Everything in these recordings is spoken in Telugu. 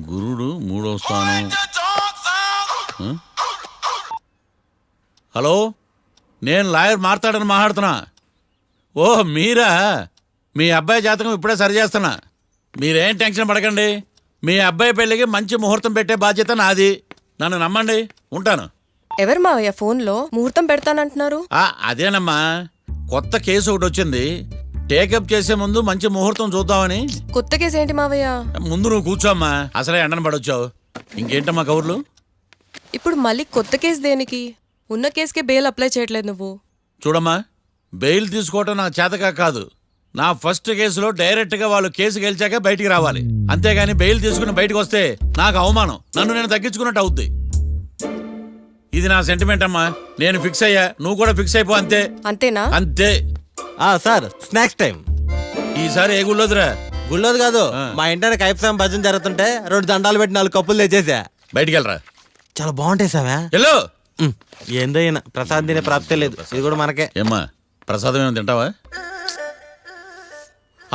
గురుడు మూడవ స్థానం. హలో, నేను లాయర్ మాట్లాడుతున్నా. ఓ మీరా? మీ అబ్బాయి జాతకం ఇప్పుడే సరి చేస్తున్నా. మీరేం టెన్షన్ పడకండి. మీ అబ్బాయి పెళ్ళికి మంచి ముహూర్తం పెట్టే బాధ్యత నాది. నన్ను నమ్మండి. ఉంటాను. ఎవరు మావయ్య ఫోన్లో ముహూర్తం పెడతానంటున్నారు? అదేనమ్మా, కొత్త కేసు ఒకటి వచ్చింది. టేకప్ చేసే ముందు మంచి ముహూర్తం చూద్దామని. కొత్త కేసు ఏంటి మావయ్య? ముందు నువ్వు కూర్చోమ్మా, అసలే ఎండను పడొచ్చావు. ఇంకేంటమ్మా కబుర్లు? ఇప్పుడు మళ్ళీ కొత్త కేసు దేనికి? ఉన్న కేసుకే బెయిల్ అప్లై చేయట్లేదు నువ్వు. చూడమ్మా, బెయిల్ తీసుకోవటం నాకు చేతగా కాదు. నా ఫస్ట్ కేసులో డైరెక్ట్గా వాళ్ళు కేసు గెలిచాక బయటికి రావాలి. అంతేగాని బెయిల్ తీసుకుని బయటకు వస్తే నాకు అవమానం. నన్ను నేను తగ్గించుకున్నట్టు అవుద్ది. ఇది నా సెంటిమెంట్ అమ్మా. నేను ఫిక్స్ అయ్యా, నువ్వు కూడా ఫిక్స్ అయిపో. అంతే. అంతేనా? అంతే. Sir, snacks time. ఈసారి ఏ గుళ్ళోదిరా? గుళ్ళోది కాదు, మా ఇంటర్ కైప్సాం భజన జరుగుతుంటే 2 దండాలు పెట్టి 4 కప్పులు తెచ్చేసా. బయటికి వెళ్ళరా. చాలా బాగుంటాయి సావా. హలో, ఏందో ప్రసాద్ తినే ప్రాప్తే లేదు. ఇది కూడా మనకే. ఏమ్మా, ప్రసాదం ఏమైనా తింటావా?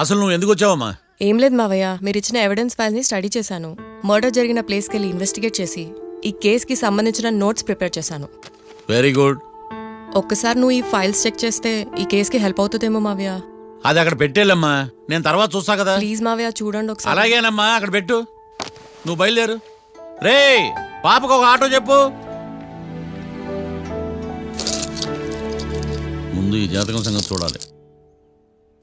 అసలు నువ్వు ఎందుకు వచ్చావమ్మా? ఏం లేదు మావయ్య, మీరు ఇచ్చిన ఎవిడెన్స్ ఫైల్స్ ని స్టడీ చేశాను. మర్డర్ జరిగిన ప్లేస్కి వెళ్ళి ఇన్వెస్టిగేట్ చేసి ఈ కేసుకి సంబంధించిన నోట్స్ ప్రిపేర్ చేశాను. Very good. ఒక్కసారి నువ్వు ఈ ఫైల్స్ చెక్ చేస్తే ఈ కేసుకి హెల్ప్ అవుతుందేమో మావయ్య. అది అక్కడ పెట్టేళ్ళమ్మా, నేను తర్వాత చూస్తా కదా. ప్లీజ్ మావయ్య, చూడండి ఒకసారి. అలాగేనమ్మా, అక్కడ పెట్టు. నువ్వు బయలుదేరు. రే, పాపకు ఒక ఆటో చెప్పు. ముందు ఈ జాతకం సంగతి చూడాలి.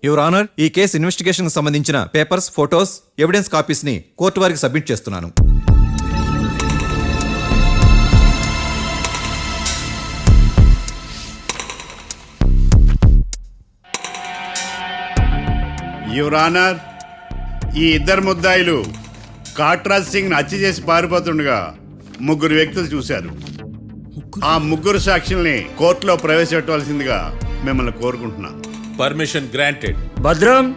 యువర్ ఆనర్, ఈ కేసు ఇన్వెస్టిగేషన్ సంబంధించిన పేపర్స్, ఫోటోస్, ఎవిడెన్స్ కాపీస్ ని కోర్టు వారికి సబ్మిట్ చేస్తున్నాను. యువర్ ఆనర్, ఈ ఇద్దరు ముద్దాయిలు కాట్రాజ్ సింగ్ హత్య చేసి పారిపోతుండగా 3 వ్యక్తులు చూశారు. ఆ 3 సాక్షుల్ని కోర్టులో ప్రవేశపెట్టవలసిందిగా మిమ్మల్ని కోరుకుంటున్నాను. Permission granted. భద్రం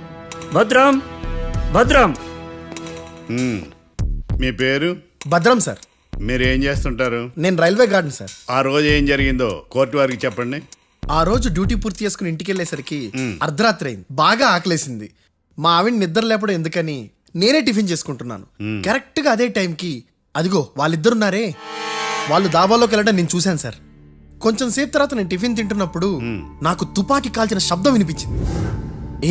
భద్రం భద్రం. మీ పేరు? భద్రం సార్. మీరు ఏం చేస్తుంటారు? నేను రైల్వే గార్డెన్ సార్. ఆ రోజు ఏం జరిగిందో కోర్టు వారికి చెప్పండి. ఆ రోజు డ్యూటీ పూర్తి చేసుకుని ఇంటికి వెళ్ళేసరికి అర్ధరాత్రి అయింది. బాగా ఆకలేసింది. మా ఆవిడ నిద్ర లేపడం ఎందుకని నేనే టిఫిన్ చేసుకుంటున్నాను. కరెక్ట్ గా అదే టైంకి అదిగో వాళ్ళిద్దరున్నారే, వాళ్ళు దాబాలోకి వెళ్ళడం నేను చూశాను సార్. కొంచెం సేపు తర్వాత నేను టిఫిన్ తింటున్నప్పుడు నాకు తుపాకీ కాల్చిన శబ్దం వినిపించింది.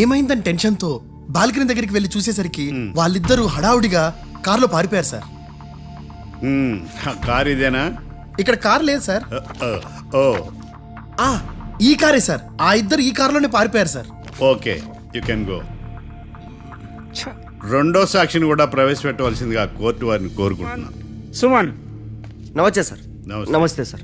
ఏమైందని టెన్షన్తో బాల్కనీ దగ్గరికి వెళ్ళి చూసేసరికి వాళ్ళిద్దరూ హడావుడిగా కారులో పారిపోయారు సార్. కారు ఇదేనా? ఇక్కడ కారు లేదు సార్. ఈ కారే సార్. ఆ ఇద్దరు ఈ కారులోనే పారిపోయారు sir. Okay, you can go. రెండో సాక్షిని కూడా ప్రవేశపెట్టవలసిందిగా కోర్టు వారిని కోరుకుంటున్నాను. సుమన్. నమస్తే సార్. నమస్తే సార్.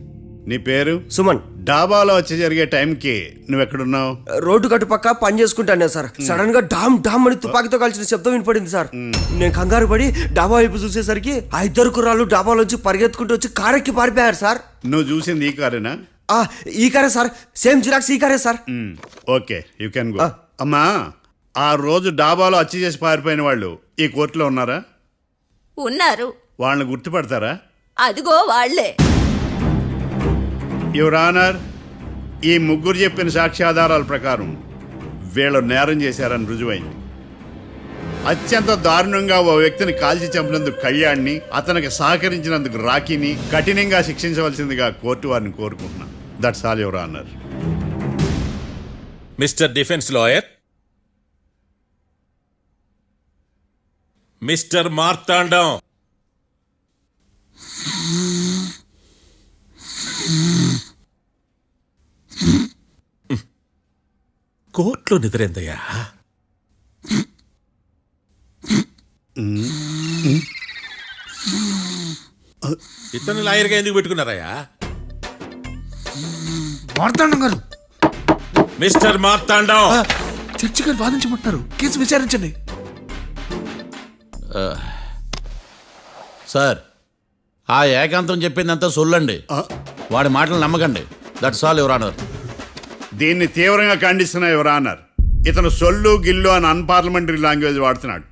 నీ పేరు? సుమన్. డాబాలో వచ్చి జరిగే టైంకి నువ్వు ఎక్కడున్నావు? రోడ్డు కట్టు పక్క పని చేసుకుంటానే సార్. సడన్ గా డామ్ డామ్ అని తుపాకీతో కాల్చిన శబ్దం వినపడింది సార్. నేను కంగారు పడి డాబా వైపు చూసేసరికి ఆ 2 కుర్రాళ్ళు డాబాలోంచి పరిగెత్తుకుంటూ వచ్చి కారెక్కి పారిపోయారు సార్. నువ్వు చూసింది ఈ కారేనా? ఈ కారే సార్. సేమ్ జిరాక్స్ ఈ కారే sir. Okay, you can go. అమ్మా, ఆ రోజు డాబాలో హత్య చేసి పారిపోయిన వాళ్ళు ఈ కోర్టులో ఉన్నారా? ఉన్నారు. వాళ్ళని గుర్తుపడతారా? అదిగో వాళ్లే. యువర్ ఆనర్, ఈ 3 చెప్పిన సాక్ష్యాధారాల ప్రకారం వీళ్ళు నేరం చేశారని రుజువైంది. అత్యంత దారుణంగా ఓ వ్యక్తిని కాల్చి చంపినందుకు కళ్యాణ్ని, అతనికి సహకరించినందుకు రాకీని కఠినంగా శిక్షించవలసిందిగా కోర్టు వారిని కోరుకుంటున్నాను. That's all your honour. Mister defence lawyer, mister Martandam, కోర్టులో నిద్రేందయ్యా? ఇతను లాయర్గా ఎందుకు పెట్టుకున్నారయ్యా? మార్తాండం గారు. మిస్టర్ మార్తాండం, చర్చి గారు వాదించమంటున్నారు. కేసు విచారించండి. సార్, ఆ ఏకాంతం చెప్పిందంతా సొల్లండి. వాడి మాటలు నమ్మకండి. That's all your honour. దీన్ని తీవ్రంగా ఖండిస్తున్నా యువర్ ఆనర్. ఇతను సొల్లు గిల్లు అని అన్పార్లమెంటరీ లాంగ్వేజ్ వాడుతున్నాడు.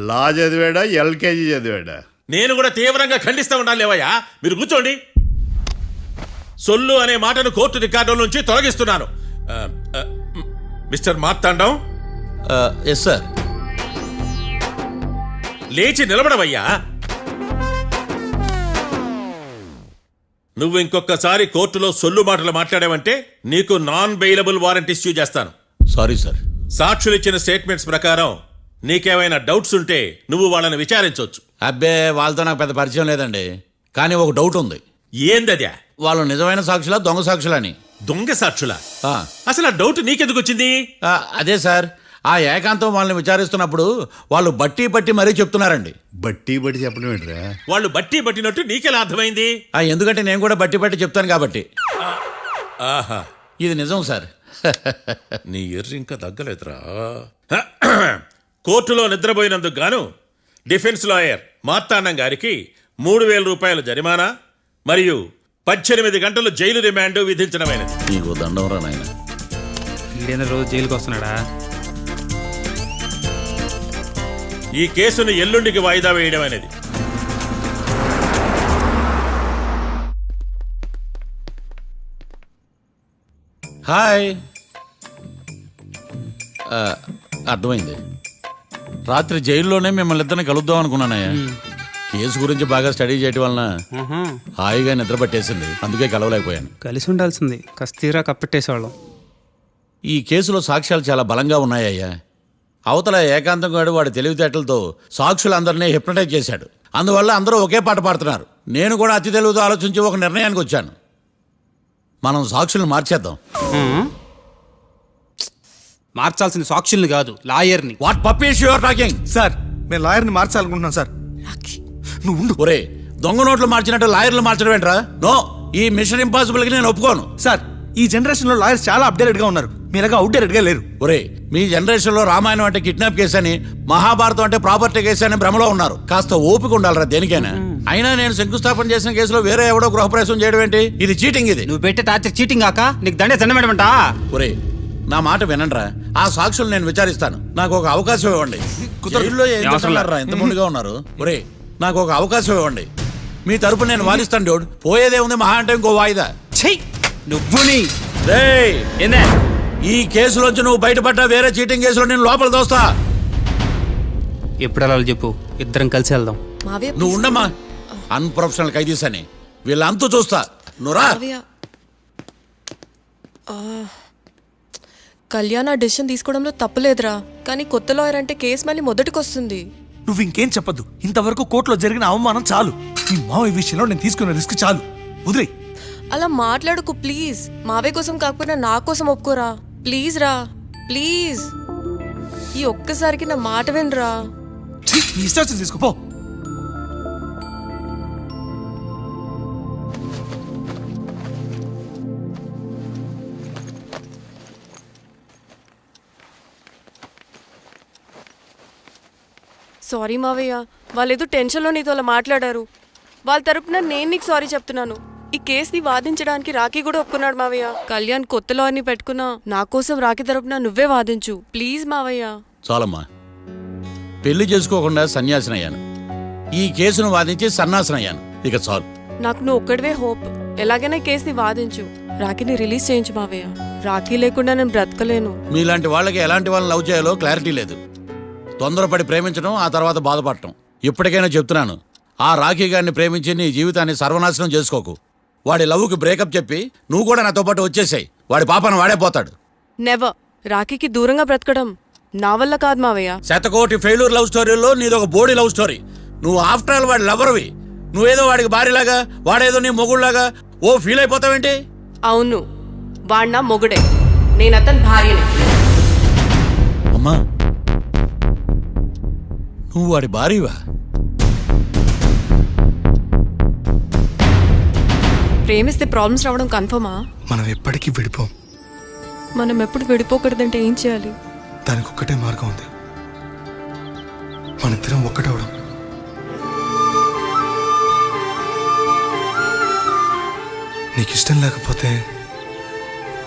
లా చదివాడా, ఎల్కేజీ చదివాడా? నేను కూడా తీవ్రంగా ఖండిస్తా ఉండాలి. లేవయ్యా, మీరు కూర్చోండి. సొల్లు అనే మాటను కోర్టు రికార్డుల నుంచి తొలగిస్తున్నాను. మిస్టర్ మార్తాండం. Yes sir. లేచి నిలబడవయ్యా. నువ్వు ఇంకొకసారి కోర్టులో సొల్లు మాటలు మాట్లాడావంటే నీకు నాన్ బెయిలబుల్ వారెంట్ ఇష్యూ చేస్తాను. Sorry sir. సాక్షులు ఇచ్చిన స్టేట్మెంట్స్ ప్రకారం నీకేమైనా డౌట్స్ ఉంటే నువ్వు వాళ్ళని విచారించవచ్చు. అబ్బే వాళ్ళతో నాకు పెద్ద పరిచయం లేదండి. కానీ ఒక డౌట్ ఉంది. ఏందద్యా? వాళ్ళు నిజమైన సాక్షులా దొంగ సాక్షులని? దొంగ సాక్షులా? ఆ, అసలు ఆ డౌట్ నీకెందుకు వచ్చింది? అదే సార్, ఆ ఏకాంతం వాళ్ళని విచారిస్తున్నప్పుడు వాళ్ళు బట్టి పట్టి మరీ చెప్తున్నారండి. బట్టి బట్టి చెప్పడం ఏంట్రా? వాళ్ళు బట్టి పట్టినట్టు నీకెలా అర్థమైంది? ఎందుకంటే నేను కూడా బట్టి పట్టి చెప్తాను కాబట్టి. ఆహా, ఇది నిజం సార్. నీ ఎర్రి ఇంకా తగ్గలేదురా. కోర్టులో నిద్రపోయినందుకు గాను డిఫెన్స్ లాయర్ మార్తాండం గారికి 3,000 రూపాయల జరిమానా మరియు 18 గంటలు జైలు రిమాండ్ విధించడమైనది. నీకు దండం రా నాయన. ఈడేనా రోజు జైలుకి వస్తున్నాడా? ఈ కేసును ఎల్లుండికి వాయిదా వేయడం అనేది. హాయ్. అర్థమైంది. రాత్రి జైల్లోనే మిమ్మల్ని ఇద్దరిని కలుద్దాం అనుకున్నానయ్యా. కేసు గురించి బాగా స్టడీ చేయటం వలన హాయిగా నిద్ర పట్టేసింది. అందుకే కలవలేకపోయాను. కలిసి ఉండాల్సింది. కస్తీరా కప్పెట్టేసేవాళ్ళం. ఈ కేసులో సాక్ష్యాలు చాలా బలంగా ఉన్నాయ్యా. అవతల ఏకాంతం గాడు వాడి తెలివితేటలతో సాక్షులందరినీ హిప్నటైజ్ చేశాడు. అందువల్ల అందరూ ఒకే పాట పాడుతున్నారు. నేను కూడా అతి తెలివితో ఆలోచించి ఒక నిర్ణయానికి వచ్చాను. మనం సాక్షులను మార్చేద్దాం. మార్చాల్సిన సాక్షుల్ని కాదు, లాయర్ని. What puppies you are talking? Sir మేము లాయర్ని మార్చాలనుకుంటున్నాం సార్. నువ్వు ఉండు. ఒరే, దొంగ నోట్లు మార్చినట్టు లాయర్లు మార్చడం ఏంట్రా? నో, ఈ మిషన్ ఇంపాసిబుల్కి నేను ఒప్పుకోను. సార్ ఈ జనరేషన్ లో లాయర్స్ చాలా అప్డేటెడ్ గా ఉన్నారు. మీరుగా అవుట్డేటెడ్ గా లేరు. ఒరే, మీ జనరేషన్లో రామాయణం అంటే కిడ్నాప్ కేసు అని, మహాభారతం అంటే ప్రాపర్టీ కేసు అని భ్రమలో ఉన్నారు. కాస్త ఓపిక ఉండాలరా దేనికైనా. అయినా నేను శంకుస్థాపన చేసిన కేసులో వేరే ఎవడో గృహప్రవేశం చేయడం ఏంటి? ఇది చీటింగ్. ఇది నువ్వు పెట్టే టార్చర్ చీటింగ్ కాక నీకు దండే దండమేడమంటా? ఒరే, నా మాట వినండిరా. ఆ సాక్షులు నేను విచారిస్తాను. నాకు ఒక అవకాశం ఇవ్వండి. జైల్లో ఏం చేస్తున్నారా ఎంత ముందుగా ఉన్నారు? ఒరే, నాకు ఒక అవకాశం ఇవ్వండి. మీ తరపు నేను వాదిస్తాను. డోడ్ పోయేదే ఉంది, మహా అంటే ఇంకో వాయిదా. నువ్వు రేయ్, ఏందే ఈ కేసులోంచి నువ్వు బయటపడ్డా వేరే చీటింగ్ కేసులో నేను లోపల దోస్తా. ఎప్పుడు వెళ్ళాలి చెప్పు, ఇద్దరం కలిసి వెళ్దాం. మావయ్య నువ్వు ఉండమ్మా. అన్ప్రొఫెషనల్ ఖైదీస్ అని వీళ్ళంతా చూస్తా. నువ్వురా. మావయ్య, కళ్యాణ్ ఆ డెసిషన్ తీసుకోవడంలో తప్పులేదురా. కానీ కొత్త లాయర్ అంటే కేసు మళ్ళీ మొదటికొస్తుంది. నువ్వు ఇంకేం చెప్పద్దు. ఇంతవరకు కోర్టులో జరిగిన అవమానం చాలు. ఈ మావయ్య విషయంలో నేను తీసుకున్న రిస్క్ చాలు. వదిలే. అలా మాట్లాడుకు ప్లీజ్. మావయ్య కోసం కాకపోయినా నా కోసం ఒప్పుకోరా ప్లీజ్ రా, ప్లీజ్. ఈ ఒక్కసారికి నా మాట వినరా. నీ ఇష్టం తీసుకోపో. సారీ మావయ్య, వాళ్ళేదో టెన్షన్లో నీతో అలా మాట్లాడారు. వాళ్ళ తరపున నేను నీకు సారీ చెప్తున్నాను. ఈ కేసుని వాదించడానికి రాఖీ కూడా ఒప్పుకున్నాడు మావయ్య. కళ్యాణ్ కొత్త లాయర్ని పెట్టుకున్నా నా కోసం రాఖీ తరపున నువ్వే వాదించు ప్లీజ్ మావయ్య. చాలమ్మా. పెళ్లి చేసుకోకుండా సన్యాసినయ్యాను. ఈ కేసును వాదించి సన్నాసనయ్యాను. ఇక చాలు. నాకు నువ్వు ఒక్కడివే హోప్. ఎలాగైనా ఈ కేసుని వాదించు. రాఖీని రిలీజ్ చేయించు మావయ్య. రాఖీ లేకుండా నేను బ్రతకలేను. మీలాంటి వాళ్ళకి ఎలాంటి వాళ్ళని లవ్ చేయాలో క్లారిటీ లేదు. తొందరపడి ప్రేమించడం, ఆ తర్వాత బాధపడటం. ఇప్పటికైనా చెప్తున్నాను, ఆ రాఖీ గారిని ప్రేమించి నీ జీవితాన్ని సర్వనాశనం చేసుకోకు. వాడి లవ్కి బ్రేకప్ చెప్పి నువ్వు కూడా నాతో పాటు వచ్చేసాయి. వాడి పాపను వాడే పోతాడు. నెవర్. రాఖీకి దూరంగా బ్రతకడం నా వల్ల కాదు మావయ్య. శతకోటి ఫెయిల్యూర్ లవ్ స్టోరీలో నీదొక బోడీ లవ్ స్టోరీ. నువ్వు ఆఫ్టర్ ఆల్ వాడి లవర్వి. నువ్వేదో వాడికి భార్యలాగా, వాడేదో నీ మొగుడులాగా ఓ ఫీల్ అయిపోతావేంటి? అవును, వాడు నా మొగుడే, నేను అతని భార్యని. అమ్మా, నువ్వు వాడి భార్యవా? ప్రేమిస్తే ప్రాబ్లమ్స్ రావడం కన్ఫర్మా? మనం ఎప్పటికీ విడిపోం. మనం ఎప్పుడు విడిపోకూడదంటే ఏం చేయాలి? దానికి ఒక్కటే మార్గం ఉంది. మనిద్దరం ఒక్కటవడం. నీకు ఇష్టం లేకపోతే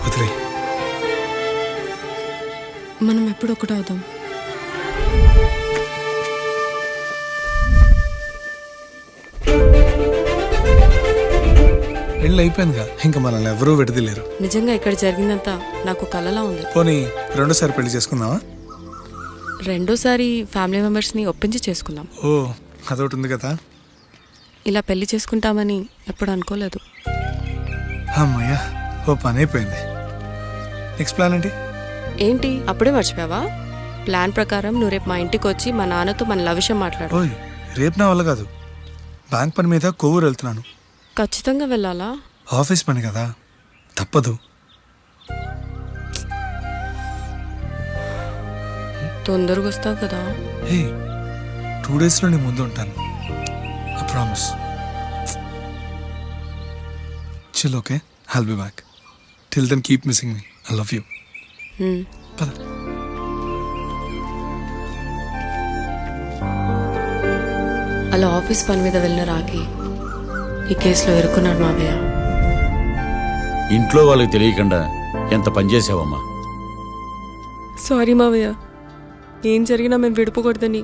వదిలే. మనం ఎప్పుడు ఒకటవుదాం. పెళ్ళి అయిపోయిందిగా, ఇంకా మనల్ని ఎవరూ విడదలేరు. నిజంగా ఇక్కడ జరిగిందంతా నాకు కలలా ఉంది. పోనీ రెండోసారి పెళ్లి చేసుకుందామా? రెండోసారి ఫ్యామిలీ మెంబర్స్ని ఒప్పించి చేసుకుందాం. ఓ అదొకటి ఉంది కదా. ఇలా పెళ్లి చేసుకుంటామని ఎప్పుడు అనుకోలేదు. అమ్మయ్యా, ఓ పని అయిపోయింది. నెక్స్ట్ ప్లాన్ ఏంటి? ఏంటి అప్పుడే మర్చిపోయావా? ప్లాన్ ప్రకారం నువ్వు రేపు మా ఇంటికి వచ్చి మా నాన్నతో మన లవ్ విషయం మాట్లాడు. ఓయ్, రేపు నా వల్ల కాదు. బ్యాంక్ పని మీద కొవ్వూరు వెళ్తున్నాను. ఖచ్చితంగా వెళ్ళాలా? ఆఫీస్ పని కదా, తప్పదు. తొందరగా వస్తావు కదా. హే, 2 డేస్లో నేను ముందు ఉంటాను. I promise. Chill, okay? I'll be back. Till then keep missing me. I love you. పద. అలా ఆఫీస్ పని మీద వెళ్ళిన రాకి ఈ కేసులో ఇరుక్కున్నాడు మావయ్య. ఇంట్లో వాళ్ళకి తెలియకుండా ఎంత పనిచేసావమ్మా. సారీ మావయ్య, ఏం జరిగినా మేము విడిపోకూడదని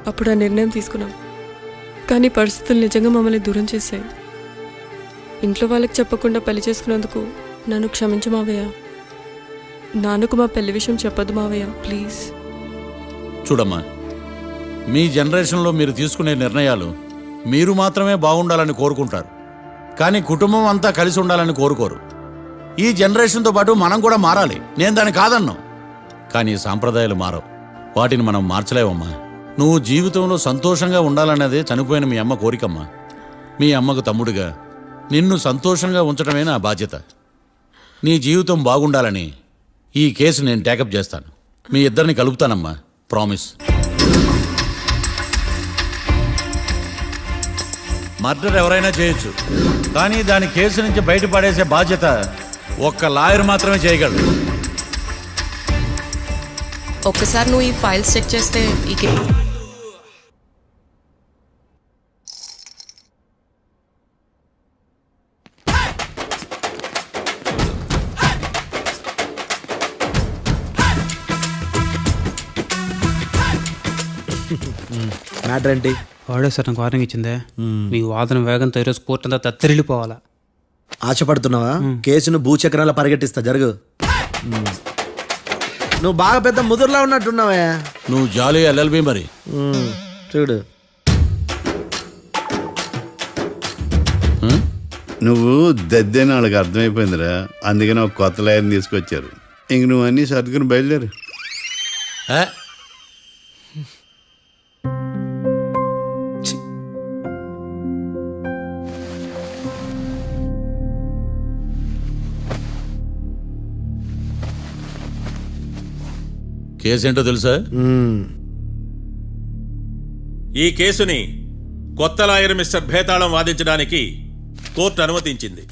అప్పుడు ఆ నిర్ణయం తీసుకున్నాం. కానీ పరిస్థితులు నిజంగా మమ్మల్ని దూరం చేశాయి. ఇంట్లో వాళ్ళకి చెప్పకుండా పెళ్లి చేసుకున్నందుకు నన్ను క్షమించు మావయ్య. నాన్నకు మా పెళ్లి విషయం చెప్పదు మావయ్య, ప్లీజ్. చూడమ్మా, మీ జనరేషన్లో మీరు తీసుకునే నిర్ణయాలు మీరు మాత్రమే బాగుండాలని కోరుకుంటారు, కానీ కుటుంబం అంతా కలిసి ఉండాలని కోరుకోరు. ఈ జనరేషన్తో పాటు మనం కూడా మారాలి. నేను దాన్ని కాదన్నాను, కానీ సాంప్రదాయాలు మారవు. వాటిని మనం మార్చలేవమ్మా. నువ్వు జీవితంలో సంతోషంగా ఉండాలన్నదే చనిపోయిన మీ అమ్మ కోరికమ్మా. మీ అమ్మకు తమ్ముడిగా నిన్ను సంతోషంగా ఉంచడమే నా బాధ్యత. నీ జీవితం బాగుండాలని ఈ కేసు నేను టేకప్ చేస్తాను. మీ ఇద్దరిని కలుపుతానమ్మా, ప్రామిస్. మర్డర్ ఎవరైనా చేయొచ్చు, కానీ దాని కేసు నుంచి బయటపడేసే బాధ్యత ఒక్క లాయర్ మాత్రమే చేయగలడు. ఒక్కసారి నువ్వు ఈ ఫైల్స్ చెక్ చేస్తే ఈ మ్యాటర్ ఏంటి? వాడే సార్ నాకు వార్నింగ్ ఇచ్చిందే. మీ వాదన వేగంతో ఈరోజు కోర్టు అంతా తత్తరిల్లిపోవాలా. ఆశపడుతున్నావా? కేసును భూచక్రాల పరిగెట్టిస్తా, జరుగు. నువ్వు బాగా పెద్ద ముదురులా ఉన్నట్టున్నావే. నువ్వు జాలి ఎల్ఎల్బి మరి. చూడు, నువ్వు దద్దేని వాళ్ళకి అర్థమైపోయిందిరా. అందుకని ఒక కొత్త లాయర్ని తీసుకొచ్చారు. ఇంక నువ్వు అన్నీ సర్దుకుని బయలుదేరు. ఏ? కేసేంటో తెలుసా? ఈ కేసుని కొత్త లాయర్ మిస్టర్ భేతాళం వాదించడానికి కోర్టు అనుమతించింది.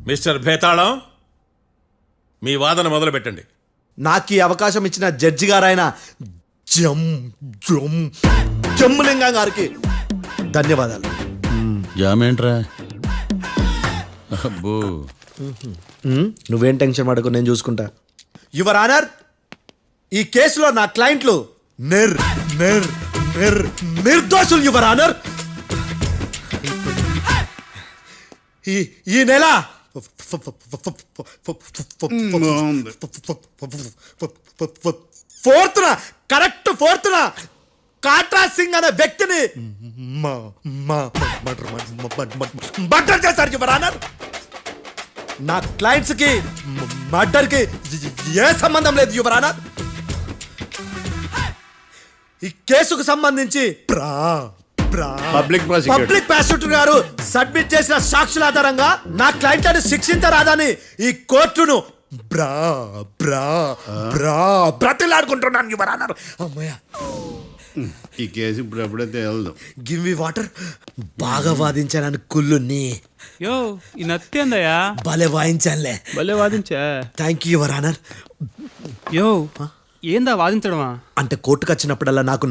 మిస్టర్ భేతాళం, మీ వాదన మొదలు పెట్టండి. నాకు ఈ అవకాశం ఇచ్చిన జడ్జి గారైన జమ్ములింగం గారికి ధన్యవాదాలు. జామేంట్రా? అబ్బో, నువ్వేం టెన్షన్ పడకు, నేను చూసుకుంటా. యువర్ ఆనర్, ఈ కేసులో నా క్లయింట్లు నిర్దోషులు యువర్ ఆనర్. ఈ నెల ఫోర్త్న కాట్రా సింగ్ అనే వ్యక్తిని మర్డర్ చేశారు యువర్ ఆనర్. నా క్లయింట్స్ కి మర్డర్ కి ఏ సంబంధం లేదు యువర్ ఆనర్. ఈ కేసుకు సంబంధించి పబ్లిక్ ప్రాసిక్యూటర్ గారు సబ్మిట్ చేసిన సాక్షుల ఆధారంగా నా క్లయింట్ అని శిక్షించరాదని ఈ కోర్టును బ్రతిలాడుకుంటున్నాను యువర్ ఆనర్. అమ్మయ్య, ఈ కేసు ఇప్పుడు ఎప్పుడైతే వెళ్దాం. Give me water. బాగా వాదించానని కుళ్ళుని. యో, ఈ నత్తేందయ్యా? భలే వాయించానులే. భలే వాదించా. Thank you your honour. Yo, ఏందా వాదించడమా? అంటే కోర్టుకు వచ్చినప్పుడల్లా నాకు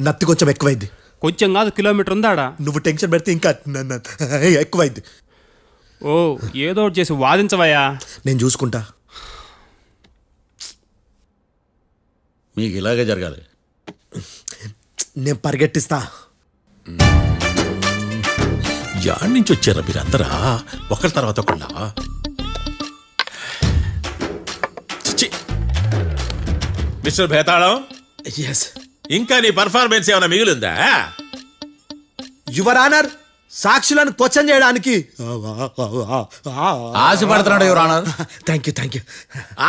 నత్తి కొంచెం ఎక్కువైంది. కొంచెం కాదు, కిలోమీటర్ ఉందాడా. నువ్వు టెన్షన్ పెడితే ఇంకా ఎక్కువైంది. ఓ, ఏదో ఒకటి చేసి వాదించవయ్యా. నేను చూసుకుంటా. మీకు ఇలాగే జరగాలి. నేను పరిగెట్టిస్తా. యాడ్ నుంచి వచ్చారా మీరందరా ఒకరి తర్వాత ఒకళ్ళ? మిస్టర్ భేతాళం, ఎస్ ఇంకా నీ పర్ఫార్మెన్స్ ఏమైనా మిగిలిందా? యువర్ ఆనర్, సాక్షులను క్వశ్చన్ చేయడానికి ఆశపడుతున్నాడు యువర్ ఆనర్. థ్యాంక్ యూ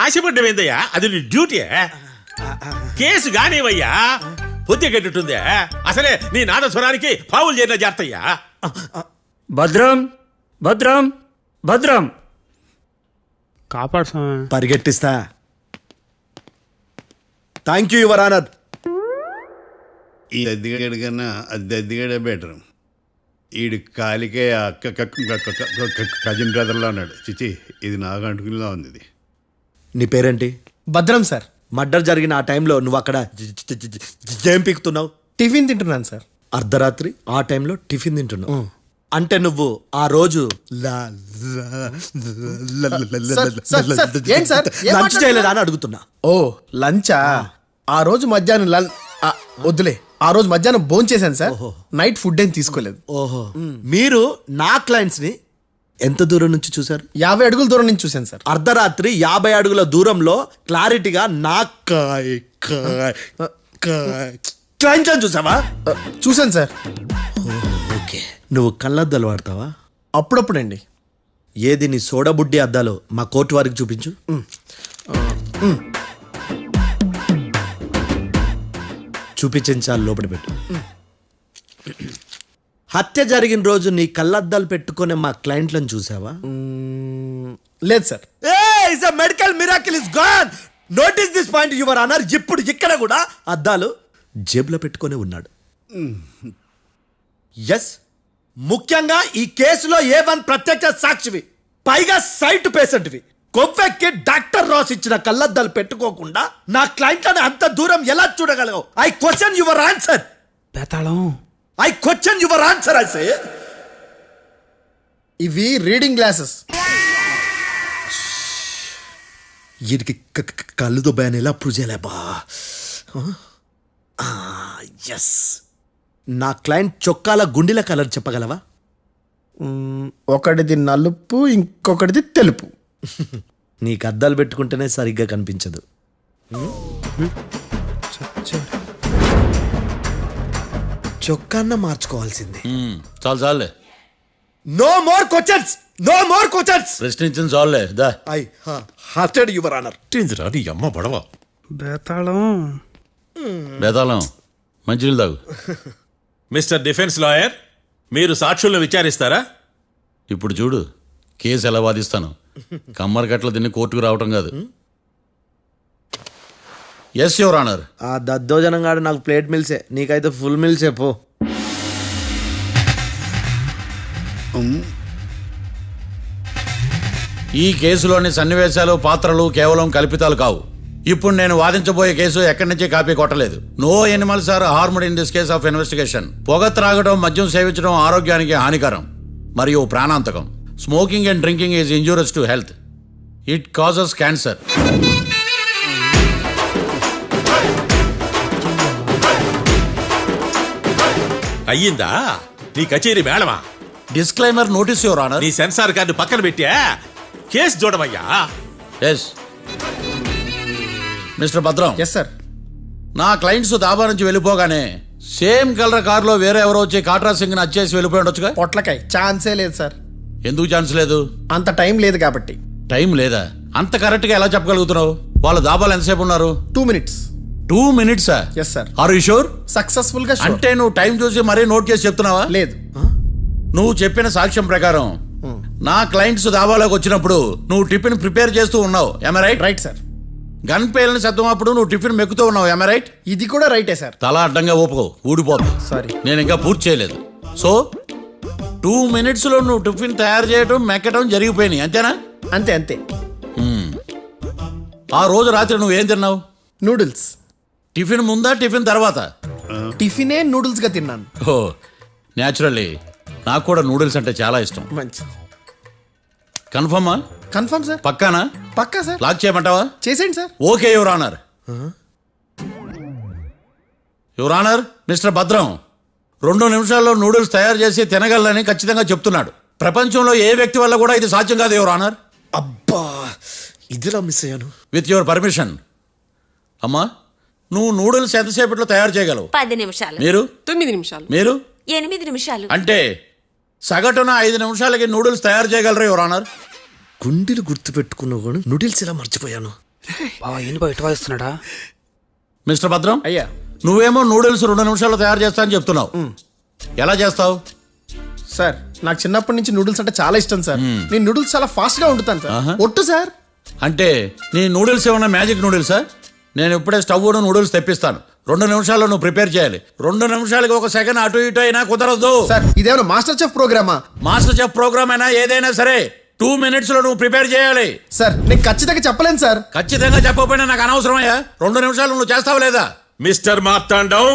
ఆశపడ్డం ఏందయ్యా, అది నీ డ్యూటీ. కేసు గానివయ్యా, పొద్దు గట్టుందే. అసలే నీ నాదస్వరానికి పావులు చేరిన జాగ్రత్తయ్యా. భద్రం భద్రం భద్రం. కాపాడు స్వామి. పరిగెట్టిస్తా. Thank you your honour. ఈ అద్దెగాడి కన్నా అద్దెగాడే బెటర్. ఈడు కాలికే కజిన్ బ్రదర్లో ఉన్నాడు. చిచి, ఇది నాకు అంటుకునిలా ఉంది. ఇది నీ పేరేంటి? భద్రం సార్. మర్డర్ జరిగిన ఆ టైంలో నువ్వు అక్కడ ఏం పీకుతున్నావు? టిఫిన్ తింటున్నాను సార్. అర్ధరాత్రి ఆ టైంలో టిఫిన్ తింటున్నావు అంటే నువ్వు ఆ రోజు ఏంటి సార్? ఏం లంచ్ చేయలేదా అని అడుగుతున్నా. ఓ లంచా? ఆ రోజు మధ్యాహ్నం వద్దులే, ఆ రోజు మధ్యాహ్నం భోజనం చేశాను సార్. నైట్ ఫుడ్ ఏం తీసుకోలేదు. ఓహో, మీరు నా క్లయింట్స్ ని ఎంత దూరం నుంచి చూశారు? 50 అడుగుల దూరం నుంచి చూశాను సార్. అర్ధరాత్రి 50 అడుగుల దూరంలో క్లారిటీగా నా క్లయింట్స్ చూసావా? చూశాను సార్. ఓకే, నువ్వు కళ్ళద్దాలు వాడతావా? అప్పుడప్పుడండి. ఏది నీ సోడబుడ్డి అద్దాలు మా కోర్టు వారికి చూపించు. చూపించాలి, లోపల పెట్టు. హత్య జరిగిన రోజు నీ కళ్ళద్దాలు పెట్టుకునే మా క్లయింట్లను చూసావా? లేదు sir. Medical miracle is gone. Notice this point your honour. ఇప్పుడు ఇక్కడ కూడా అద్దాలు జేబులో పెట్టుకునే ఉన్నాడు. ఎస్, ముఖ్యంగా ఈ కేసులో A1 ప్రత్యక్ష సాక్షివి, పైగా సైట్ పేషెంట్వి. కొవ్వెక్కి డాక్టర్ రాస్ ఇచ్చిన కళ్ళద్దాలు పెట్టుకోకుండా నా క్లయింట్లను అంత దూరం ఎలా చూడగలవు? I question your answer. Betalam. I question your answer. I say ఇవి రీడింగ్ గ్లాసెస్. వీటికి కళ్ళు దుబ్బాయని ఎలా ప్రూవ్ చేయలేబా? ఎస్, నా క్లయింట్ చొక్కాల గుండెల కలర్ చెప్పగలవా? ఒకటిది నలుపు, ఇంకొకటిది తెలుపు. నీకు అద్దాలు పెట్టుకుంటేనే సరిగ్గా కనిపించదు. చొక్కాన్న మార్చుకోవాల్సింది. చాలు చాలులే, no more questions, no more questions. ప్రశ్నించిన చాలులే. దా ఐ హార్టెడ్ యువర్ ఆనర్. నీ అమ్మ పడవ. బేతాళం. బేతాళం, మంచినీళ్ళు తాగు. మిస్టర్ డిఫెన్స్ లాయర్, మీరు సాక్షులను విచారిస్తారా? ఇప్పుడు చూడు కేసు ఎలా వాదిస్తాను. కమ్మరి కట్టలు తిని కోర్టుకు రావటం కాదు. Yes your honour. ఆ దద్దోజనంగాడు నాకు ప్లేట్ మిల్సే, నీకైతే ఫుల్ మిల్సే పో. ఈ కేసులోని సన్నివేశాలు, పాత్రలు కేవలం కల్పితాలు కావు. ఇప్పుడు నేను వాదించబోయే కేసు ఎక్కడి నుంచి కాపీ కొట్టలేదు. No animals are harmed in this case of investigation. పొగ త్రాగడం, మద్యం సేవించడం ఆరోగ్యానికి హానికరం మరియు ప్రాణాంతకం. Smoking and drinking is injurious to health. It causes cancer. అయ్యిందా నీ కచేరీ మేడమా? Disclaimer notice your honour. నీ సెన్సార్ కార్డు పక్కన పెట్టా కేసు చూడమయ్యా. Yes mister Bhadram. Yes sir. నా క్లయింట్స్ దాబా నుంచి వెళ్ళిపోగానే సేమ్ కలర్ కారులో వేరే ఎవరో వచ్చి కాట్రా సింగ్ ని వచ్చేసి వెళ్ళిపోయి ఉండొచ్చుగా? పొట్లకాయ ఛాన్సే లేదు సార్. ఎందుకు ఛాన్స్ లేదు? అంత టైం లేదు కాబట్టి. టైం లేదా? అంత కరెక్ట్ గా ఎలా చెప్పగలుగుతున్నావు? వాళ్ళ దాబాలు ఎంతసేపు ఉన్నారు? 2 minutes. 2 minutes? Yes sir. Are you sure? Successful గా sure. అంటే నువ్వు టైం చూసి మరీ నోట్ చేసి చెప్తున్నావా? లేదు. నువ్వు చెప్పిన సాక్ష్యం ప్రకారం నా క్లయింట్స్ దాబాలోకి వచ్చినప్పుడు నువ్వు టిఫిన్ ప్రిపేర్ చేస్తూ ఉన్నావు. Am I right? Right sir. Gun పేలిన శబ్దం అప్పుడు నువ్వు టిఫిన్ మెక్కుతూ ఉన్నావు. Am I right? ఇది కూడా రైటే సార్. తల అడ్డంగా ఊపుకో, ఊడిపోతుంది. సారీ. నేను ఇంకా పూర్తి చేయలేదు. సో 2 minutes లో నువ్వు టిఫిన్ తయారు చేయడం, మెక్కడం జరిగిపోయినాయి, అంతేనా? అంతే అంతే. ఆ రోజు రాత్రి నువ్వేం తిన్నావు? నూడిల్స్. టిఫిన్ ముందా, టిఫిన్ తర్వాత? టిఫినే నూడిల్స్ గా తిన్నాను. ఓ న్యాచురల్లీ నాకు కూడా నూడిల్స్ అంటే చాలా ఇష్టం. మంచి. కన్ఫర్మా? Confirm sir. పక్కానా? పక్కా సార్. లాక్ చేయమంటావా? చేసేయండి సార్. Okay your honour. Your honour, mister Bhadram 2 నిమిషాల్లో నూడిల్స్ తయారు చేసి తినగలని ఖచ్చితంగా చెప్తున్నాడు. ప్రపంచంలో ఏ వ్యక్తి వల్ల కూడా ఇది సాధ్యం కాదు యువర్ ఆనర్. అబ్బా, ఇదిలా మిస్ అయ్యాను. With your permission. అమ్మా నువ్వు నూడిల్స్ ఎంతసేపట్లో తయారు చేయగలవు? 10 నిమిషాలు. మీరు 9 నిమిషాలు. మీరు 8 నిమిషాలు. అంటే సగటున 5 నిమిషాలకి నూడిల్స్ తయారు చేయగలరు యువర్ ఆనర్. గుండెలు గుర్తు పెట్టుకున్నావు కూడా నూడిల్స్ ఇలా మర్చిపోయాను. బావా ఏంటి బావ ఇటు వాయిస్తున్నాడా? మిస్టర్ భద్రం, అయ్యా నువ్వేమో నూడిల్స్ 2 నిమిషాల్లో తయారు చేస్తా అని చెప్తున్నావు. ఎలా చేస్తావు? సార్ నాకు చిన్నప్పటి నుంచి నూడిల్స్ అంటే చాలా ఇష్టం సార్. నేను నూడిల్స్ చాలా ఫాస్ట్ గా వండుతాను సార్. ఒట్టు సార్. అంటే నీ నూడిల్స్ ఏమన్నా మ్యాజిక్ నూడిల్సా? నేను ఇప్పుడే స్టవ్ నూడిల్స్ తెప్పిస్తాను. 2 నిమిషాల్లో నువ్వు ప్రిపేర్ చేయాలి. 2 నిమిషాలకి 1 సెకండ్ అటు ఇటు అయినా కుదరదు. సార్ ఇదేమైనా మాస్టర్ చెఫ్ ప్రోగ్రామా? మాస్టర్ చెఫ్ ప్రోగ్రామ్ అయినా ఏదైనా సరే 2 minutes లో నువ్వు ప్రిపేర్ చేయాలి. సార్ నేను ఖచ్చితంగా చెప్పలేను సార్. ఖచ్చితంగా చెప్పకపోయినా నాకు అనవసరమయ్యా. 2 నిమిషాలు నువ్వు చేస్తావు లేదా? మిస్టర్ మార్తాండం,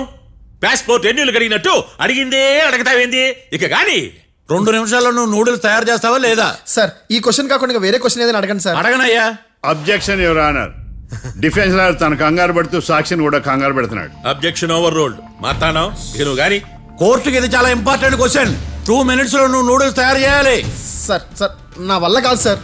పాస్పోర్ట్ ఎన్నిళ్ళు కడిగినట్టు అడిగిందే అడగతావేంది? ఇక గాని 2 నిమిషాల్లో నువ్వు నూడిల్స్ తయారు చేస్తావా లేదా? సార్ ఈ క్వశ్చన్ కాకుండా ఇంకా వేరే క్వశ్చన్ ఏదైనా అడగండి సార్. అడగనయ్యా. Objection your honour. Defence lawyer తన కంగారు పడుతూ సాక్షిని కూడా కంగారు పెడుతున్నాడు. Objection over ruled. మార్తాండం, ఇక నువ్వు గాని కోర్టుకి ఇది చాలా ఇంపార్టెంట్ క్వశ్చన్. 2 minutes లో నువ్వు నూడిల్స్ తయారు చేయాలి. సార్ సార్ నా వల్ల కాదు సార్.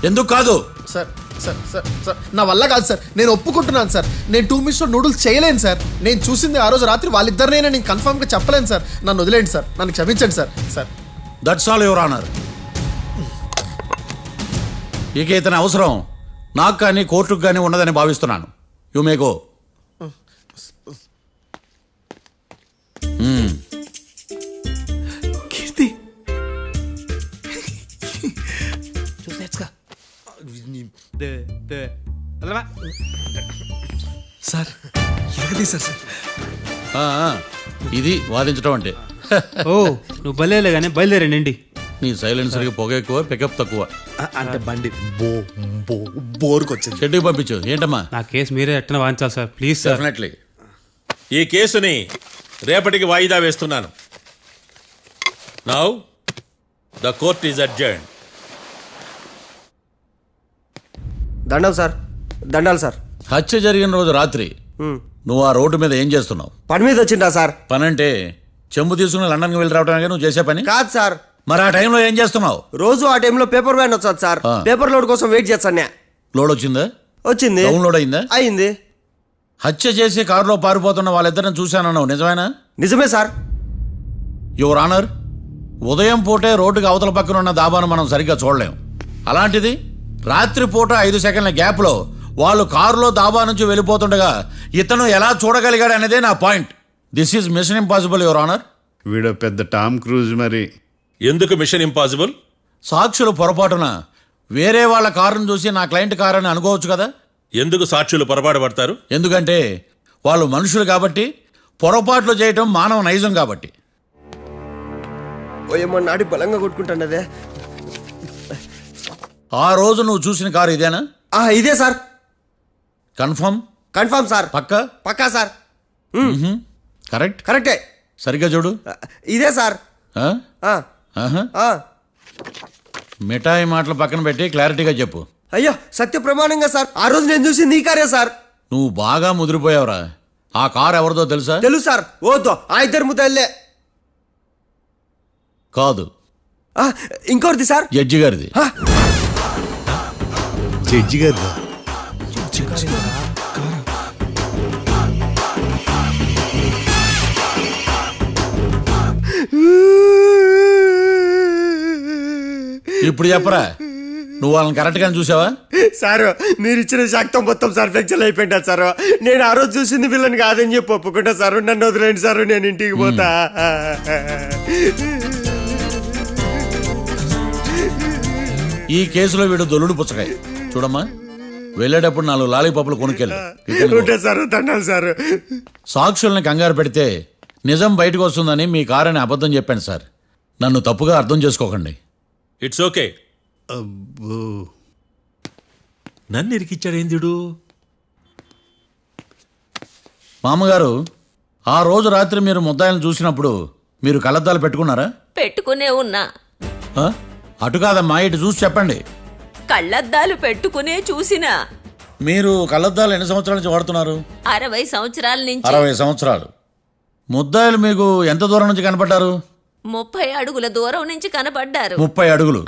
ఎందుకు కాదు? సార్ సార్ సార్ సార్ నా వల్ల కాదు సార్. నేను ఒప్పుకుంటున్నాను సార్. నేను 2 minutes లో నూడిల్స్ చేయలేను సార్. నేను చూసింది ఆ రోజు రాత్రి వాళ్ళిద్దరినైనా నేను కన్ఫర్మ్ గా చెప్పలేను సార్. నన్ను వదిలేండి సార్. నన్ను క్షమించండి sir. Sir that's all your honour. ఇక ఇతని అవసరం నాకు కానీ కోర్టుకు కానీ ఉన్నదని భావిస్తున్నాను. You may go. Keerthi sir ఎరగదీశారు సార్. ఇది వాదించడం అంటే. ఓ నువ్వు బలేలే కానీ బయలుదేరండి. నీ సైలెన్సర్కి పొగ ఎక్కువ, పికప్ తక్కువ. అంటే బండి బోర్కి వచ్చింది. షెడ్యూల్ పంపించు. ఏంటమ్మా? నా కేసు మీరే ఎట్టన వాయించాలి సార్, ప్లీజ్ సార్. డెఫినెట్లీ. ఈ కేసుని రేపటికి వాయిదా వేస్తున్నాను. Now the court is adjourned. దండం సార్. దండాలి సార్. హత్య జరిగిన రోజు రాత్రి నువ్వు ఆ రోడ్డు మీద ఏం చేస్తున్నావు? పని మీద వచ్చిందా సార్? పని అంటే చెంబు తీసుకుని లండన్కి వెళ్ళి రావడానికి నువ్వు చేసే పని కాదు సార్. మరి ఆ టైంలో ఏం చేస్తున్నావు? రోజు ఆ టైంలో పేపర్ వ్యాన్ వచ్చాది సార్. పేపర్ లోడ్ కోసం వెయిట్ చేస్తాను. లోడ్ వచ్చిందా? వచ్చింది. డౌన్లోడ్ అయిందా? అయింది. హత్య చేసి కారులో పారిపోతున్న వాళ్ళిద్దరిని చూశానన్నావు, నిజమేనా? నిజమే సార్. యువర్ ఆనర్, ఉదయం పూటే రోడ్డుకి అవతల పక్కన ఉన్న దాబాను మనం సరిగ్గా చూడలేం. అలాంటిది రాత్రి పూట 5 సెకండ్ల గ్యాప్లో వాళ్ళు కారులో దాబా నుంచి వెళ్ళిపోతుండగా ఇతను ఎలా చూడగలిగాడు అనేదే నా point. This is mission impossible your honour. వీడు పెద్ద టామ్ క్రూజ్ మరి. ఎందుకు మిషన్ ఇంపాసిబుల్? సాక్షులు పొరపాటున వేరే వాళ్ళ కారును చూసి నా క్లయింట్ కారు అని అనుకోవచ్చు కదా. ఎందుకు సాక్షులు పొరపాటు పడతారు? ఎందుకంటే వాళ్ళు మనుషులు కాబట్టి, పొరపాట్లు చేయటం మానవ నైజం కాబట్టి. ఓయమ్మ నాడి బలంగా కొట్టుకుంటానదే. ఆ రోజు నువ్వు చూసిన కారు ఇదేనా? ఇదే సార్. కన్ఫర్మ్? Confirm sir. పక్కా? పక్కా సార్. కరెక్ట్? కరెక్టే. సరిగ్గా చూడు. ఇదే సార్. ఆ? ఆహా. మిఠాయి మాటలు పక్కన పెట్టి క్లారిటీగా చెప్పు. అయ్యో సత్య ప్రమాణంగా సార్, ఆ రోజు నేను చూసి నీ కారే సార్. నువ్వు బాగా ముదిరిపోయావురా. ఆ కారు ఎవరిదో తెలుసా? తెలుసు సార్. ఓతో ఆ ఇద్దరు ముద్దల్లే. కాదు, ఇంకోటిది సార్. జడ్జి గారిది. జడ్జి గారు ఇప్పుడు చెప్పరా, నువ్వు వాళ్ళని కరెక్ట్ గానే చూసావా? సార్ మీరు ఇచ్చిన శాక్తం మొత్తం సార్ ఫ్రాక్చర్ అయిపోయింటా సార్. నేను ఆ రోజు చూసింది వీళ్ళని కాదని చెప్పి ఒప్పుకుంటా సార్. నన్ను వదిలేండి సార్, నేను ఇంటికి పోతా. ఈ కేసులో వీడు దొల్లుడు పుచ్చకాయ. చూడమ్మా, వెళ్ళేటప్పుడు 4 లాలీపాపులు కొనుక్కెళ్ళు. ఉంటా సార్. దండాలి సార్. సాక్షుల్ని కంగారు పెడితే నిజం బయటకు వస్తుందని మీ కారని అబద్ధం చెప్పాను సార్. నన్ను తప్పుగా అర్థం చేసుకోకండి. It's okay. నన్ను ఇరికిచ్చాడేందుడు? మామగారు, ఆ రోజు రాత్రి మీరు ముద్దాయిలను చూసినప్పుడు మీరు కళ్ళద్దాలు పెట్టుకున్నారా? పెట్టుకునే ఉన్నా. ఆ? అటు కాదమ్మా, ఇటు చూసి చెప్పండి. కళ్ళద్దాలు పెట్టుకునే చూసినా. మీరు కళ్ళద్దాలు ఎన్ని సంవత్సరాల నుంచి వాడుతున్నారు? 60 సంవత్సరాల నుంచి. 60 సంవత్సరాలు. ముద్దాయిలు మీకు ఎంత దూరం నుంచి కనపడ్డారు? 30 అడుగుల దూరం నుంచి కనపడ్డారు. 30 అడుగులు.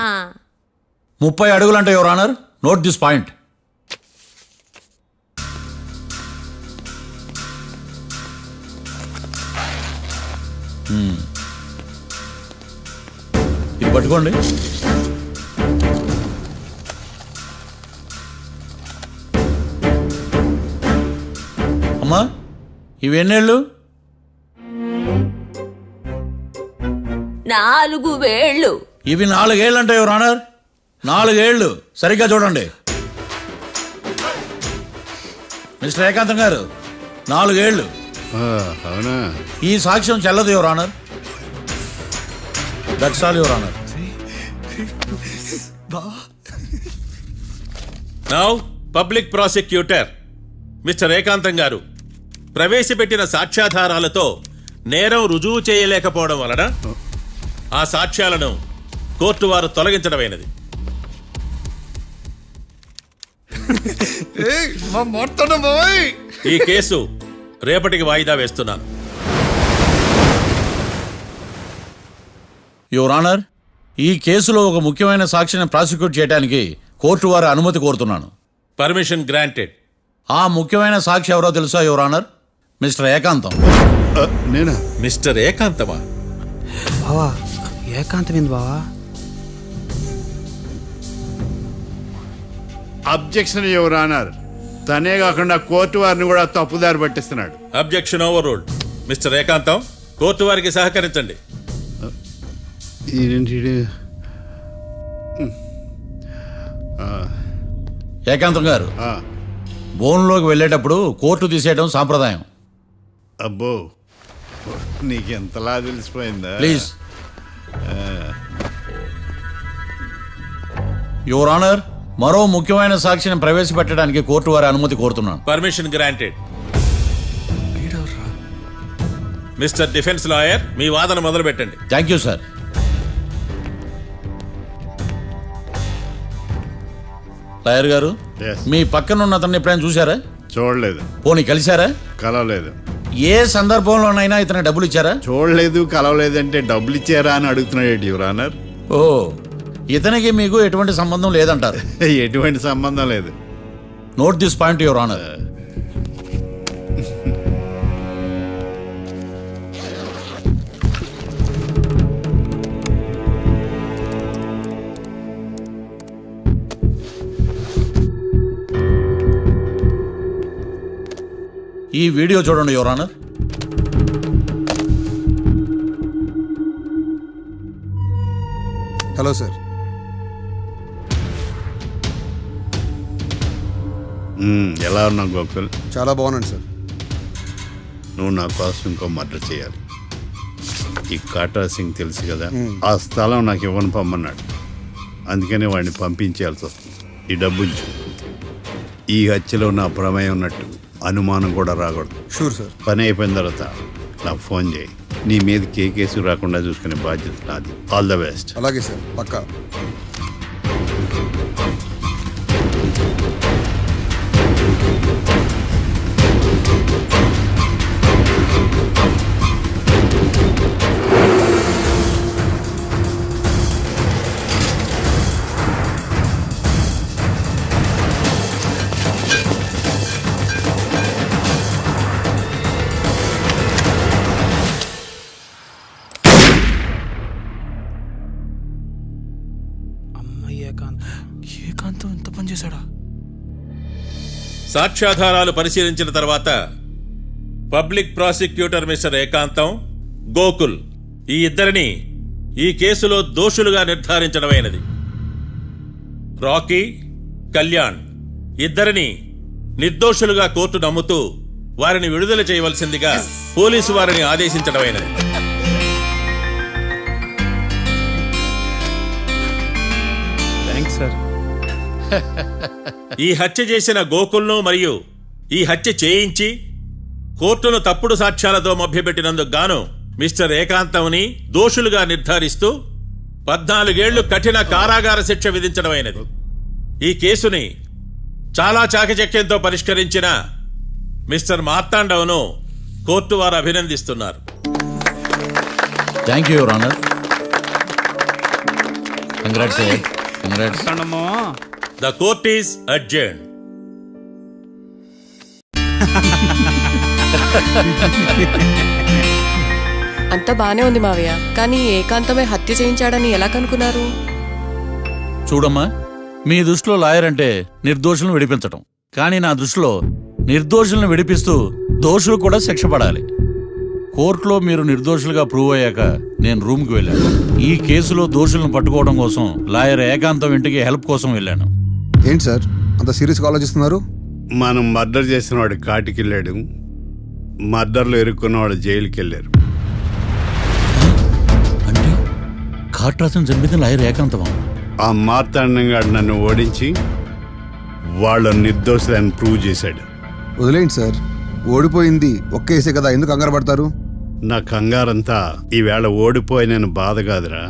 30 అడుగులు అంటే your honour, note this point. ఇది పట్టుకోండి. అమ్మా ఇవి ఎన్నేళ్ళు? 4 వేళ్ళు. ఇవి 4 ఏళ్ళు అంటే యువర్ ఆనర్, 4 ఏళ్ళు. సరిగ్గా చూడండి మిస్టర్ ఏకాంతం గారు, 4 ఏళ్ళు. అవునా? ఈ సాక్ష్యం చెల్లదు your honour. That's all your honour. Now public prosecutor mister ఏకాంతం గారు ప్రవేశపెట్టిన సాక్ష్యాధారాలతో నేరం రుజువు చేయలేకపోవడం వలన ఆ సాక్ష్యాలను కోర్టు వారు తొలగించడమైనది. ఈ కేసు రేపటికి వాయిదా వేస్తున్నాను. యువర్ ఆనర్, ఈ కేసులో ఒక ముఖ్యమైన సాక్షిని ప్రాసిక్యూట్ చేయడానికి కోర్టు వారి అనుమతి కోరుతున్నాను. Permission granted. ఆ ముఖ్యమైన సాక్షి ఎవరో తెలుసా యువర్ ఆనర్? మిస్టర్ ఏకాంతం. నేనా? మిస్టర్ ఏకాంతమా? బావా ఏకాంతం ఏంది బావా? Objection your honour. తనే కాకుండా కోర్టు వారిని కూడా తప్పుదారి పట్టిస్తున్నాడు. Objection overruled. Mister Ekantham, court వారికి సహకరించండి. ఏకాంతం గారు, బోన్లోకి వెళ్ళేటప్పుడు కోర్టు తీసేయడం సాంప్రదాయం. అబ్బో, నీకెంతలా తెలిసిపోయిందా? ప్లీజ్ యువర్ ఆనర్, మరో ముఖ్యమైన సాక్షిని ప్రవేశపెట్టడానికి కోర్టు వారి అనుమతి కోరుతున్నాను. Permission granted. Mister defence lawyer, మీ వాదన మొదలు పెట్టండి. Thank you sir. లాయర్ గారు, Yes. మీ పక్కన ఉన్న అతన్ని ఎప్పుడైనా చూసారా? చూడలేదు. పోనీ కలిశారా? కలవలేదు. ఏ సందర్భంలోనైనా ఇతను డబ్బులు ఇచ్చారా? చూడలేదు, కలవలేదంటే డబ్బులు ఇచ్చారా అని అడుగుతున్నాడు యువర్ ఆనర్. ఓ, ఇతనికి మీకు ఎటువంటి సంబంధం లేదంటారు. ఎటువంటి సంబంధం లేదు. Note this point your honour. ఈ వీడియో చూడండి యువర్ ఆనర్. Hello sir. ఎలా ఉన్నావు గోకుల్? చాలా బాగున్నాను సార్. నువ్వు నా కోసం ఇంకో మర్డర్ చేయాలి. ఈ కాటా సింగ్ తెలుసు కదా, ఆ స్థలం నాకు ఇవ్వని పమ్మన్నాడు. అందుకనే వాడిని పంపించాల్సి వస్తుంది. ఈ డబ్బు ఉంచు. ఈ హత్యలో నా ప్రమేయం ఉన్నట్టు అనుమానం కూడా రాకూడదు. Sure sir. పని అయిపోయిన తర్వాత నాకు ఫోన్ చేయి. నీ మీద కేసు రాకుండా చూసుకునే బాధ్యత నాది. All the best. అలాగే సార్, పక్కా. ఏకాంతం ఎంత పని చేశాడా? సాక్ష్యాధారాలు పరిశీలించిన తర్వాత పబ్లిక్ ప్రాసిక్యూటర్ మిస్టర్ ఏకాంతం, గోకుల్ ఈ ఇద్దరిని ఈ కేసులో దోషులుగా నిర్ధారించడమైనది. రాకీ, కళ్యాణ్ ఇద్దరిని నిర్దోషులుగా కోర్టు నమ్ముతూ వారిని విడుదల చేయవలసిందిగా పోలీసు వారిని ఆదేశించడమైనది. Thanks sir. ఈ హత్య చేసిన గోకుల్ను మరియు ఈ హత్య చేయించి కోర్టును తప్పుడు సాక్ష్యాలతో మభ్యపెట్టినందుకు గాను మిస్టర్ ఏకాంతంని దోషులుగా నిర్ధారిస్తూ 14 ఏళ్లు కఠిన కారాగార శిక్ష విధించడమైనది. ఈ కేసుని చాలా చాకచక్యంతో పరిష్కరించిన మిస్టర్ మార్తాండవను కోర్టు వారు అభినందిస్తున్నారు. Thank you your honour. Congrats. Congrats. The court is adjourned. అంతా బానే ఉంది మావయ్య, కానీ ఏకాంతమే హత్య చేయించాడని ఎలా కనుక్కున్నారు? చూడమ్మా, మీ దృష్టిలో లాయర్ అంటే నిర్దోషులను విడిపించటం, కానీ నా దృష్టిలో నిర్దోషులను విడిపిస్తూ దోషులు కూడా శిక్ష పడాలి. కోర్టులో మీరు నిర్దోషులుగా ప్రూవ్ అయ్యాక నేను రూమ్కి వెళ్ళాను. ఈ కేసులో దోషులను పట్టుకోవడం కోసం లాయర్ ఏకాంతం ఇంటికి హెల్ప్ కోసం వెళ్ళాను. ఏంటి సార్ అంత సీరియస్గా ఆలోచిస్తున్నారు? మనం మర్డర్ చేసిన వాడు కాటికి వెళ్ళాడు, మర్డర్లో ఇరుక్కున్న వాడు జైలుకి వెళ్ళారు. అంటే కాట్రాజన్ చంపిన లాయర్ ఏకాంతమా? ఆ మార్తాండంగా నన్ను ఓడించి వాళ్ళ నిర్దోషులని ప్రూవ్ చేశాడు. వదిలేండి సార్, ఓడిపోయింది ఒక్క కేసే కదా, ఎందుకు కంగారు పడతారు? నా కంగారంతా ఈవేళ ఓడిపోయిన బాధ కాదురా,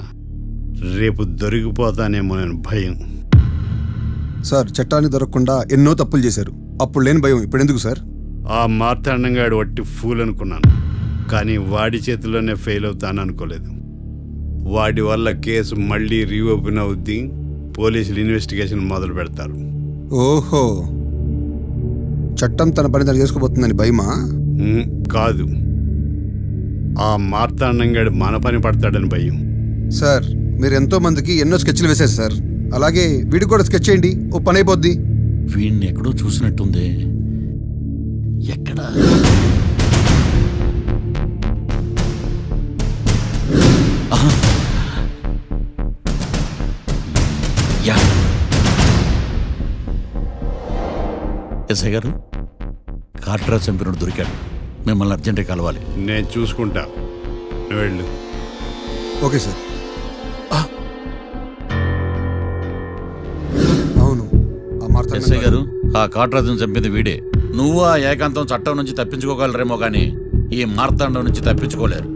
రేపు దొరికిపోతానేమో నేను భయం. సార్ చట్టాన్ని దొరకకుండా ఎన్నో తప్పులు చేశారు, అప్పుడు లేని భయం ఇప్పుడు ఎందుకు సార్? ఆ మార్తాండంగాడు వట్టి ఫూల్ అనుకున్నాను, కానీ వాడి చేతిలోనే ఫెయిల్ అవుతాను అనుకోలేదు. వాడి వల్ల కేసు మళ్ళీ రీఓపెన్ అవుద్ది, పోలీసులు ఇన్వెస్టిగేషన్ మొదలు పెడతారు. ఓహో, చట్టం తన పని తను చేసుకోబోతుందని భయమా? కాదు, ఆ మార్తాండంగాడు మన పని పడతాడని భయం. సార్ మీరు ఎంతో మందికి ఎన్నో స్కెచ్లు వేశారు సార్, అలాగే వీడికి కూడా స్కెచ్ చేయండి, ఓ పని అయిపోద్ది. వీడిని ఎక్కడో చూసినట్టుంది. ఎక్కడా? ఆహా. యా. ఎస్ఐ గారు, కాట్రా చంపినోడు దొరికాడు, మిమ్మల్ని అర్జెంటుగా కలవాలి. నేను చూసుకుంటా, నువ్వు వెళ్ళు. Okay sir. అవును, ఆ మార్తా ఎస్ఐ గారు, ఆ కాట్రాజును చంపింది వీడే. నువ్వు ఆ ఏకాంతం చట్టం నుంచి తప్పించుకోగలరేమో కానీ ఈ మార్తాండం నుంచి తప్పించుకోలేరు.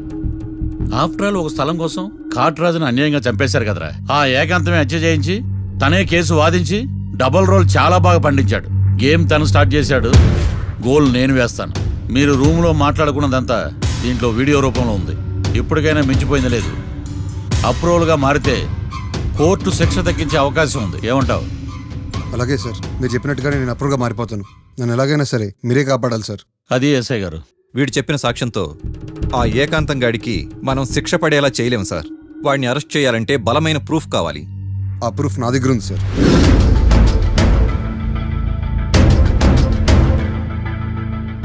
ఆఫ్టర్ ఆల్ ఒక స్థలం కోసం కాట్రాజును అన్యాయంగా చంపేశారు కదరా. ఆ ఏకాంతమే హత్య చేయించి తనే కేసు వాదించి డబుల్ రోల్ చాలా బాగా పండించాడు. గేమ్ తను స్టార్ట్ చేశాడు, గోల్ నేను వేస్తాను. మీరు రూమ్లో మాట్లాడుకున్నదంతా దీంట్లో వీడియో రూపంలో ఉంది. ఇప్పటికైనా మించిపోయింది లేదు. అప్రూవల్గా మారితే కోర్టు శిక్ష తగ్గించే అవకాశం ఉంది. ఏమంటావు? అలాగే సార్, మీరు చెప్పినట్టుగానే నేను అప్రూవ్గా మారిపోతాను. నన్ను ఎలాగైనా సరే మీరే కాపాడాలి సార్. అది ఎస్ఐ గారు. వీడు చెప్పిన సాక్ష్యంతో ఆ ఏకాంతం గాడికి మనం శిక్ష పడేలా చేయలేం సార్. వాడిని అరెస్ట్ చేయాలంటే బలమైన ప్రూఫ్ కావాలి. ఆ ప్రూఫ్ నా దగ్గర ఉంది సార్.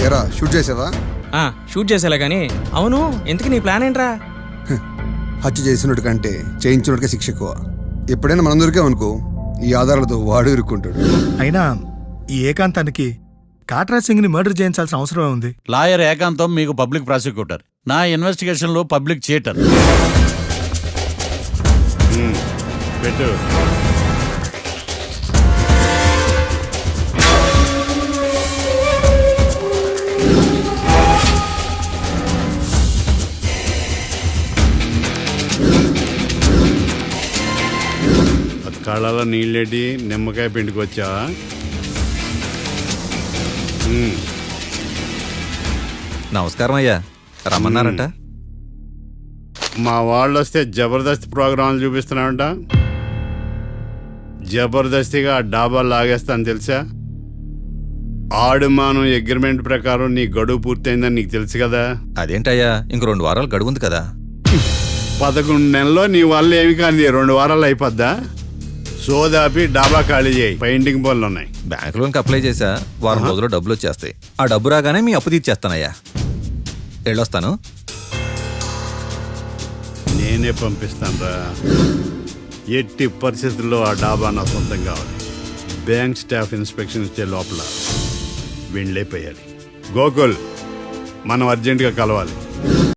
ఎరా షూట్ చేసావా? షూట్ చేసేలా కానీ. అవును, ఎందుకు నీ ప్లాన్ ఏంట్రా? హత్య చేసినట్టు కంటే చేయించినట్టుగా శిక్ష ఎక్కువ. ఎప్పుడైనా మనం దొరికామనుకో ఈ ఆధారాలతో వాడు ఇరుక్కుంటాడు. అయినా ఈ ఏకాంతానికి కాట్రాజ్ సింగ్ ని మర్డర్ చేయించాల్సిన అవసరం ఉంది. లాయర్ ఏకాంతం మీకు పబ్లిక్ ప్రాసిక్యూటర్, నా ఇన్వెస్టిగేషన్లో పబ్లిక్ చీటర్. పెట్టు. కళ్ళలో నీళ్ళేటి నిమ్మకాయ పిండుకొచ్చావా? నమస్కారం అయ్యా, రమ్మన్నారంట. మా వాళ్ళు వస్తే జబర్దస్త్ ప్రోగ్రాంలు చూపిస్తున్నామంట. జబర్దస్తిగా ఆ డాబా లాగేస్తాను తెలుసా? ఆడుమానం అగ్రిమెంట్ ప్రకారం నీ గడువు పూర్తయిందని నీకు తెలుసు కదా. అదేంటయ్యా, ఇంక 2 వారాలు గడువుంది కదా. 11 నెలల్లో నీ వల్ల ఏమి కానీ 2 వారాలు అయిపోద్దా? సోదాపి డాబా ఖాళీ చేయి, పెయింటింగ్ పనులు ఉన్నాయి. బ్యాంక్ లోన్కి అప్లై చేశా, వారం రోజుల్లో డబ్బులు వచ్చేస్తాయి. ఆ డబ్బు రాగానే మీ అప్పు తీర్చేస్తానయ్యా. వెళ్ళొస్తాను. నేనే పంపిస్తానురా. ఎట్టి పరిస్థితుల్లో ఆ డాబా నా సొంతం కావాలి. బ్యాంక్ స్టాఫ్ ఇన్స్పెక్షన్ ఇచ్చే లోపల వీళ్ళైపోయాలి. గోకుల్, మనం అర్జెంటుగా కలవాలి.